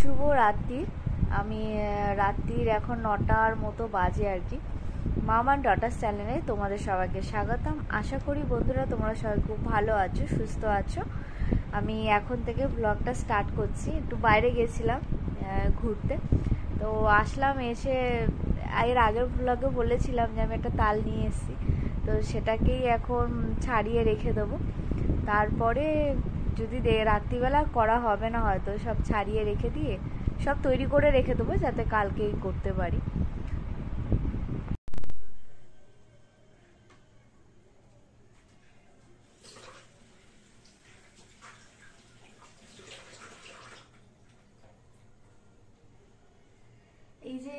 শুভ রাত্রি। আমি রাত্রির এখন 9টার মতো বাজে আর কি। মামান ডটার্স চ্যানেলে তোমাদের সবাইকে স্বাগতম। আশা করি বন্ধুরা তোমরা সবাই খুব ভালো আছো, সুস্থ আছো। আমি এখন থেকে ব্লগটা স্টার্ট করছি। একটু বাইরে গেছিলাম ঘুরতে, তো আসলাম, এসে এর আগের ব্লগে বলেছিলাম যে আমি একটা তাল নিয়ে এসেছি, তো সেটাকেই এখন ছাড়িয়ে রেখে দেবো। তারপরে যদি রাত্রিবেলা করা হবে না, হয়তো সব ছাড়িয়ে রেখে দিয়ে সব তৈরি করে রেখে দেবো যাতে কালকেই করতে পারি। এই যে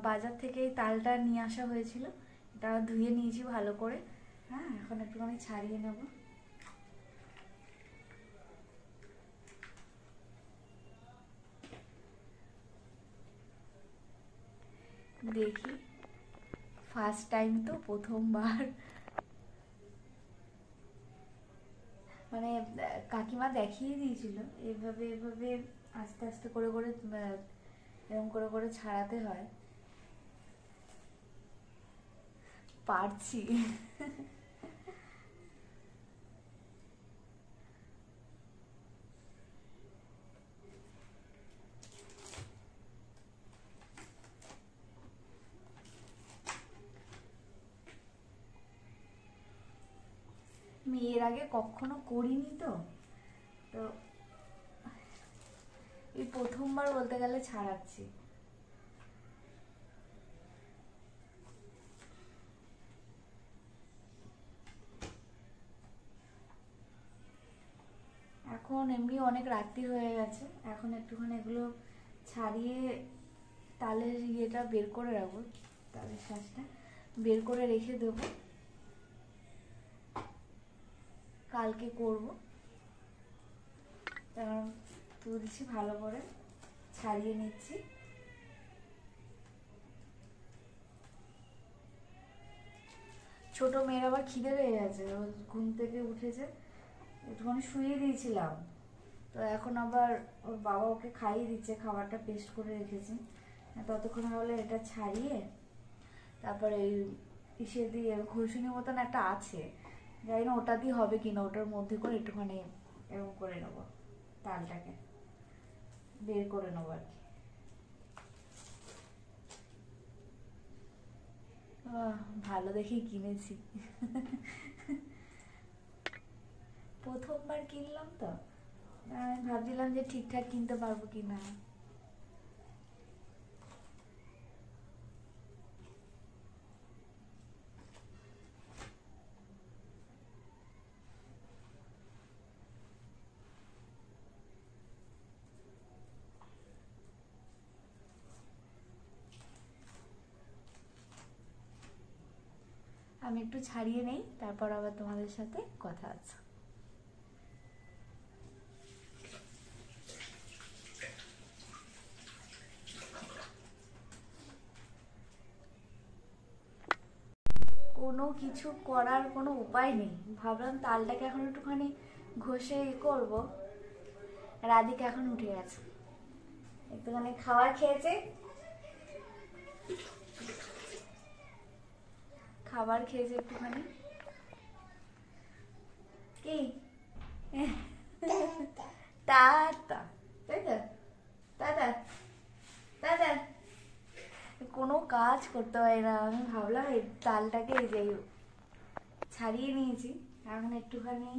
বাজার থেকে এই তালটা নিয়ে আসা হয়েছিল, এটা ধুয়ে নিয়েছি ভালো করে। হ্যাঁ, এখন একটুখানি ছাড়িয়ে নেব। দেখি, ফার্স্ট টাইম তো, প্রথমবার। মানে কাকিমা দেখিয়ে দিয়েছিল এভাবে এভাবে আস্তে আস্তে করে করে এরকম করে করে ছাড়াতে হয়। পারছি। আমি এর আগে কখনো করিনি, তো তো এই প্রথমবার বলতে গেলে ছাড়াচ্ছি। এখন এমনি অনেক রাত্রি হয়ে গেছে, এখন একটুখানি এগুলো ছাড়িয়ে তালের ইয়েটা বের করে রাখবো, তালের শাঁসটা বের করে রেখে দেবো, কালকে করবো। কারণ তুলছি ভালো করে, ছাড়িয়ে নিচ্ছি। ছোট মেয়ের আবার খিদে পেয়ে গেছে, ঘুম থেকে উঠেছে, একটুখানি শুয়ে দিয়েছিলাম, তো এখন আবার ওর বাবা ওকে খাইয়ে দিচ্ছে, খাবারটা পেস্ট করে রেখেছি। ততক্ষণ হলে এটা ছাড়িয়ে তারপরে ইসে দিয়ে ঘষুনির মতন একটা আছে, জানি না ওটা দিয়ে হবে কিনা, ওটার মধ্যে করে একটুখানি এরকম করে নেবো, তালটাকে বের করে নেবো আর কি। ভালো দেখেই কিনেছি। প্রথমবার কিনলাম তো, আমি ভাবছিলাম যে ঠিকঠাক কিনতে পারবো কিনা। আমি একটু ছাড়িয়ে নেই, তারপর আবার তোমাদের সাথে কথা আছে। কোনো কিছু করার কোনো উপায় নেই, ভাবলাম তালটাকে এখন একটুখানি ঘষে করবো। রাধিকা এখন উঠে গেছে, একটুখানি খাবার খেয়েছে, খাবার খেয়েছে একটুখানি। কি টাটা, তাই তো, দাদা দাদা, কোনো কাজ করতে হয় না। আমি ভাবলাম এই তালটাকে এই যে ছাড়িয়ে নিয়েছি, এখন একটুখানি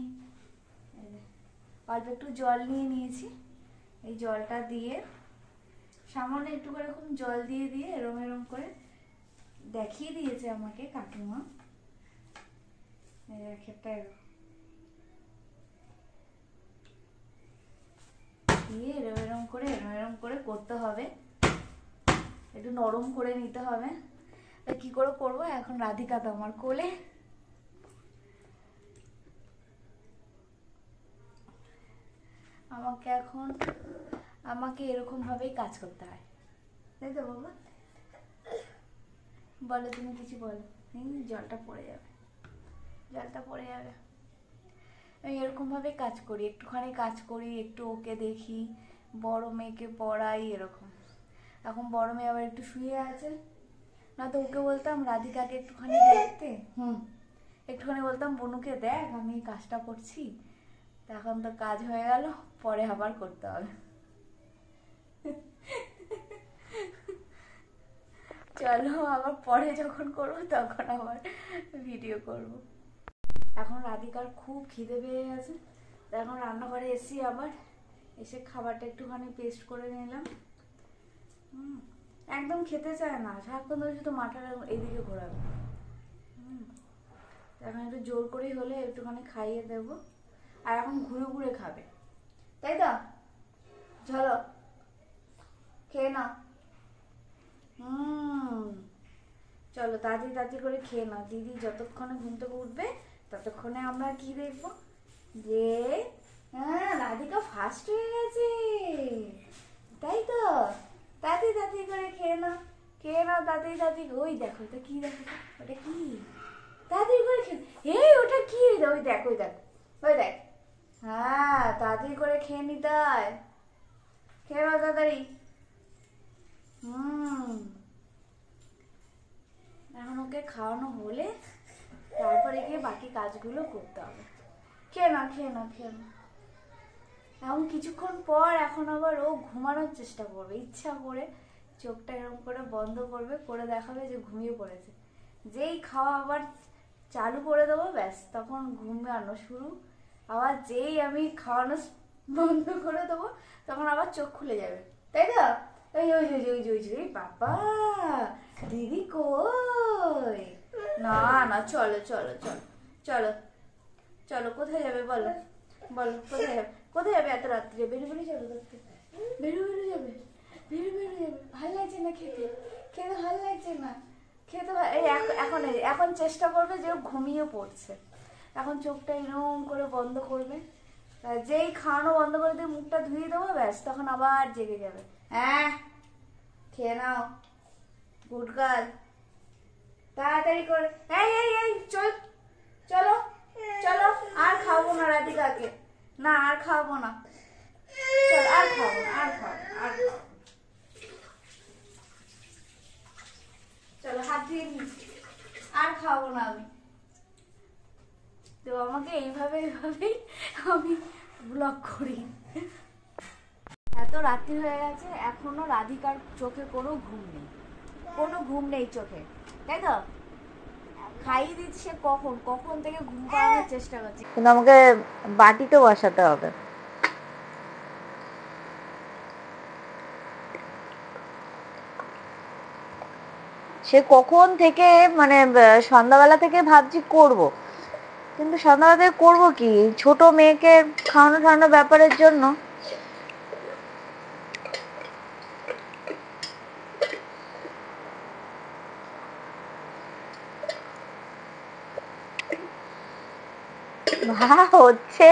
অল্প একটু জল নিয়ে নিয়েছি, এই জলটা দিয়ে সামান্য একটু করে এরকম জল দিয়ে দিয়ে এরম এরম করে দেখিয়ে দিয়েছে আমাকে কাকিমা, একটা দিয়ে এরম এরম করে এরম এরম করে করতে হবে, একটু নরম করে নিতে হবে। তা কি করে করবো, এখন রাধিকা তো আমার কোলে, আমাকে এরকম ভাবেই কাজ করতে হয়, তাই তো বাবা? বলো, তুমি কিছু বলো। জলটা পড়ে যাবে, জলটা পড়ে যাবে। আমি এরকম ভাবে কাজ করি, একটুখানি কাজ করি, একটু ওকে দেখি, বড় মেয়েকে পড়াই এরকম। এখন বড় মেয়ে আবার একটু শুয়ে আছে, না তো ওকে বলতাম রাধিকাকে একটুখানি দেখতে, একটুখানি বলতাম বনুকে দেখ আমি কাজটা করছি। এখন তো কাজ হয়ে গেল, পরে আবার করতে হবে। চলো আবার পরে যখন করবো তখন আবার ভিডিও করব। এখন রাধিকার খুব খিদে পেয়ে গেছে, এখন রান্নাঘরে এসি, আবার এসে খাবারটা একটুখানি পেস্ট করে নিলাম। একদম খেতে চায় না, সারাক্ষণ ধরে শুধু মাথাটা এইদিকে ঘোরাবে। এখন একটু জোর করেই হলে একটুখানি খাইয়ে দেবো, আর এখন ঘুরে ঘুরে খাবে, তাই তো? চলো খেয়ে নাও। চলো তাড়াতাড়ি তাড়াতাড়ি করে খেয়ে নাও। দিদি যতক্ষণে ঘুম থেকে উঠবে ততক্ষণে আমরা কি দেখবো, যে হ্যাঁ রাধিকা ফার্স্ট হয়ে গেছে, তাই তো? তাড়াতাড়ি তাড়াতাড়ি করে খেয়ে নাও, খেয়ে নাও তাড়াতাড়ি তাড়াতাড়ি। ওই দেখো এটা কি, দেখো ওটা কি, তাড়াতাড়ি করে খেয়ে, এই ওটা কি, ওই দেখ ওই দেখ ওই দেখ। হ্যাঁ তাড়াতাড়ি করে খেয়ে নিতে হয়, খেয়ে নাও তাড়াতাড়ি। এখন ওকে খাওয়ানো হলে তারপরে গিয়ে বাকি কাজগুলো করতে হবে। খেয়ে না খেয়ে না খেয়ে না। এখন কিছুক্ষণ পর এখন আবার ও ঘুমানোর চেষ্টা করবে, ইচ্ছা করে চোখটা এরকম করে বন্ধ করবে, করে দেখাবে যে ঘুমিয়ে পড়েছে। যেই খাওয়া আবার চালু করে দেবো ব্যাস তখন ঘুমানো শুরু। আবার যেই আমি খাওয়ানো বন্ধ করে দেবো তখন আবার চোখ খুলে যাবে, তাই তো? ওই ওই ওই ওই ওই বাবা দিদি কই, না না চলো চলো চলো চলো চলো। কোথায় যাবে বলো, বলো কোথায় যাবে, কোথায় যাবে এত রাত্রে? বেরো বেরো যাবে, বেরো বেরো যাবে, বেরো বেরো যাবে। ভাল লাগছে না খেতে, খেতে ভাল লাগছে না, খেতে এখন এখন চেষ্টা করবে যে ঘুমিয়ে পড়ছে। এখন চোখটা এরকম করে বন্ধ করবে, যেই খাওয়ানো বন্ধ করে দিয়ে মুখটা ধুয়ে দেবো ব্যাস তখন আবার জেগে যাবে। হ্যাঁ খেয়ে নাও, গুড গার্ল, তাড়াতাড়ি করে। এই এই এই চল, চলো চলো, আর খাবো না রাধিকাকে, না আর খাবো না, চল আর খাবো না, আর খাবো আর খাবো। চলো হাত দিয়ে নিচ্ছি, আর খাবো না আমি। তো আমাকে এইভাবেই আমি ব্লগ করি। এত রাত্রি হয়ে গেছে এখনো রাধিকার চোখে কোনো ঘুম নেই, কোনো ঘুম নেই চোখে, তাই তো? খাইয়ে দিচ্ছে কখন কখন থেকে ঘুম পাড়ানোর চেষ্টা করছি, কিন্তু আমাকে বাটিতে বসাতে হবে। সে কখন থেকে মানে সন্ধ্যাবেলা থেকে ভাবছি করব, কিন্তু সন্ধ্যাবেলা থেকে করবো কি, ছোট মেয়েকে খাওয়ানো খাওয়ানো ব্যাপারের জন্য হচ্ছে।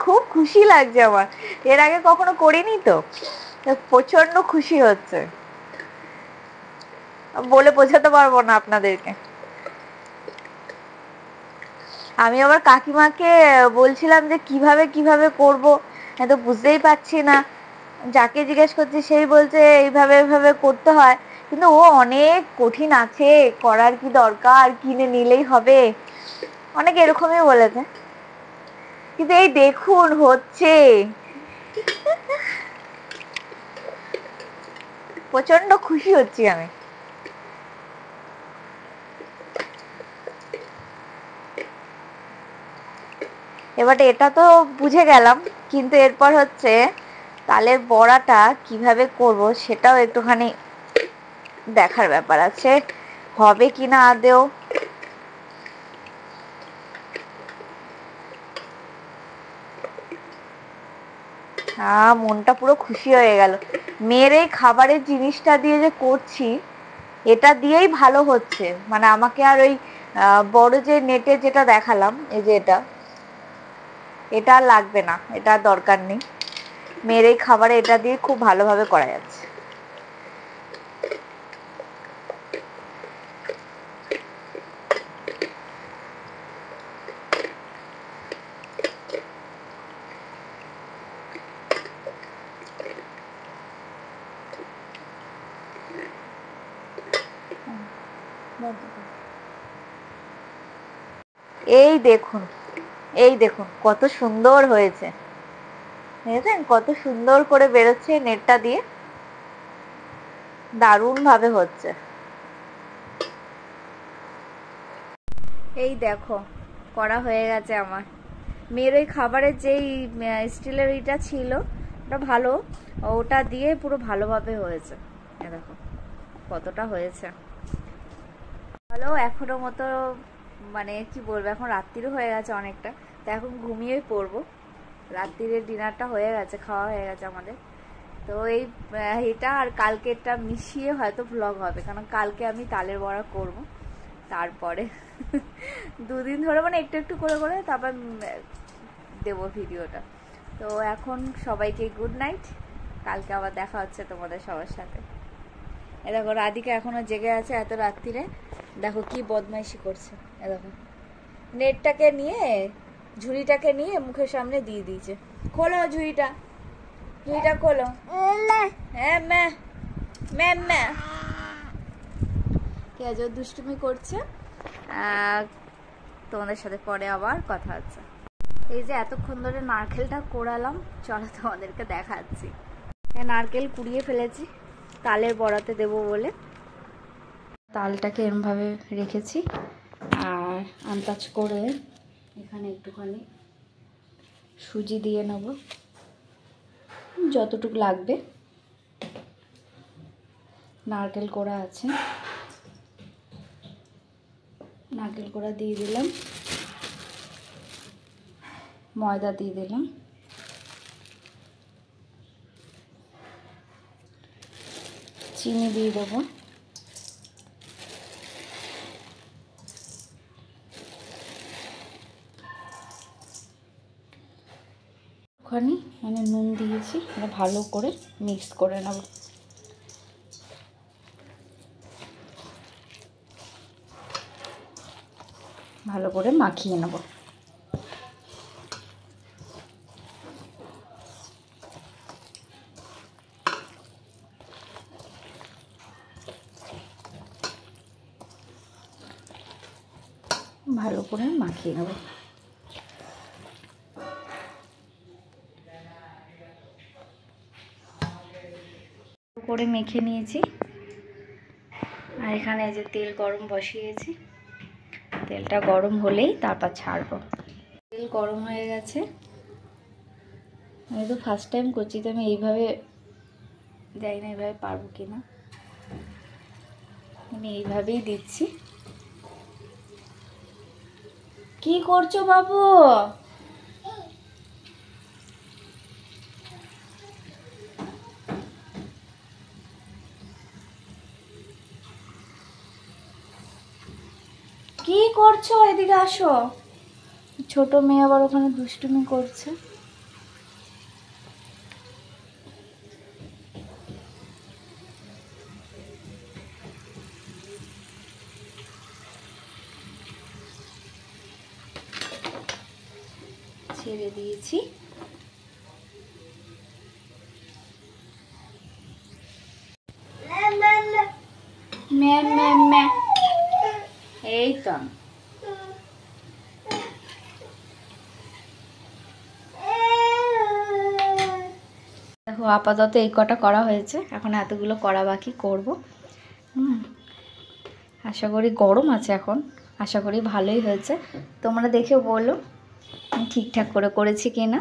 খুব খুশি লাগছে আমার, এর আগে কখনো করিনি তো, প্রচন্ড খুশি হচ্ছে, বলে বোঝাতে পারবো না আপনাদেরকে। আমি আবার কাকিমাকে বলছিলাম যে কিভাবে কিভাবে করব, তো বুঝতেই পারছি না, যাকে জিজ্ঞেস করছি সেই বলছে এইভাবে এইভাবে করতে হয়, কিন্তু ও অনেক কঠিন আছে, করার কি দরকার, কিনে নিলেই হবে, অনেক এরকমই বলেছে, কিন্তু এই দেখুন হচ্ছে, প্রচন্ড খুশি হচ্ছি আমি। এবার এটা তো বুঝে গেলাম, কিন্তু এরপর হচ্ছে তালের বড়াটা কিভাবে করব সেটাও একটুখানি দেখার ব্যাপার আছে, হবে কিনা আদেও। মনটা পুরো খুশি হয়ে গেল, মেয়ের এই খাবারের জিনিসটা দিয়ে যে করছি এটা দিয়েই ভালো হচ্ছে, মানে আমাকে আর ওই বড় যে নেটে যেটা দেখালাম, এই যে এটা আর লাগবে না, এটা দরকার নেই, মেয়ের এই খাবারে এটা দিয়ে খুব ভালোভাবে করা যাচ্ছে। এই দেখুন, এই দেখুন কত সুন্দর হয়েছে, দেখেছেন কত সুন্দর করে বেরোচ্ছে নেটটা দিয়ে, দারুণ ভাবে হচ্ছে। এই দেখো করা হয়ে গেছে আমার। মেয়ের ওই খাবারের যেই স্টিলের ইটা ছিল ওটা ভালো, ওটা দিয়ে পুরো ভালোভাবে হয়েছে। এ দেখো কতটা হয়েছে ভালো। এখনো মতো মানে কি বলবো, এখন রাত্রিরও হয়ে গেছে অনেকটা, তো এখন ঘুমিয়েই পড়বো। রাত্রিরের ডিনারটা হয়ে গেছে, খাওয়া হয়ে গেছে আমাদের। তো এটা আর কালকেরটা মিশিয়ে হয়তো ভ্লগ হবে, কারণ কালকে আমি তালের বড়া করব। তারপরে দুদিন ধরে মানে একটু একটু করে করে তারপর দেব ভিডিওটা। তো এখন সবাইকে গুড নাইট, কালকে আবার দেখা হচ্ছে তোমাদের সবার সাথে। এ দেখো রাধিকা এখনো জেগে আছে এত রাত্রিরে, দেখো কি বদমাইশি করছে। এ দেখো নেটটাকে নিয়ে, ঝুড়িটাকে নিয়ে মুখের সামনে দিয়ে দিয়েছে। খোলো ঝুড়িটা, ঝুড়িটা খোলো। হ্যাঁ ম্যা ম্যা ম্যা কে আজ দুষ্টুমি করছে। তোমাদের সাথে পরে আবার কথা হচ্ছে। এই যে এতক্ষণ ধরে নারকেলটা কোড়ালাম, চলো তোমাদেরকে দেখাচ্ছি। নারকেল কুড়িয়ে ফেলেছি তালের বড়াতে দেব বলে। তালটাকে এরমভাবে রেখেছি, আর আন্দাজ করে এখানে একটুখানি সুজি দিয়ে নেব, যতটুকু লাগবে। নারকেল কোড়া আছে, নারকেল কোড়া দিয়ে দিলাম, ময়দা দিয়ে দিলাম, চিনি দিয়ে দেবো, ওখানে মানে নুন দিয়েছি, ভালো করে মিক্স করে নেব। ভালো করে মাখিয়ে নেব। ভালো করে মাখিয়ে নেব। করে মেখে নিয়েছি, আর এখানে যে তেল গরম বসিয়েছি, তেলটা গরম হলেই তারপর ছাড়বো। তেল গরম হয়ে গেছে। আমি তো ফার্স্ট টাইম করছি, তো আমি এইভাবে জানি না এইভাবে পারবো কিনা, আমি এইভাবেই দিচ্ছি। কি করছো বাবু? কি করছো? এদিকে আসো। ছোট মেয়ে আবার ওখানে দুষ্টুমি করছে। ছেড়ে দিয়েছি। এই তো দেখো আপাতত এই কটা করা হয়েছে, এখন এতগুলো করা বাকি করব। আশা করি গরম আছে এখন, আশা করি ভালোই হয়েছে। তোমরা দেখে বলো আমি ঠিকঠাক করে করেছি কিনা।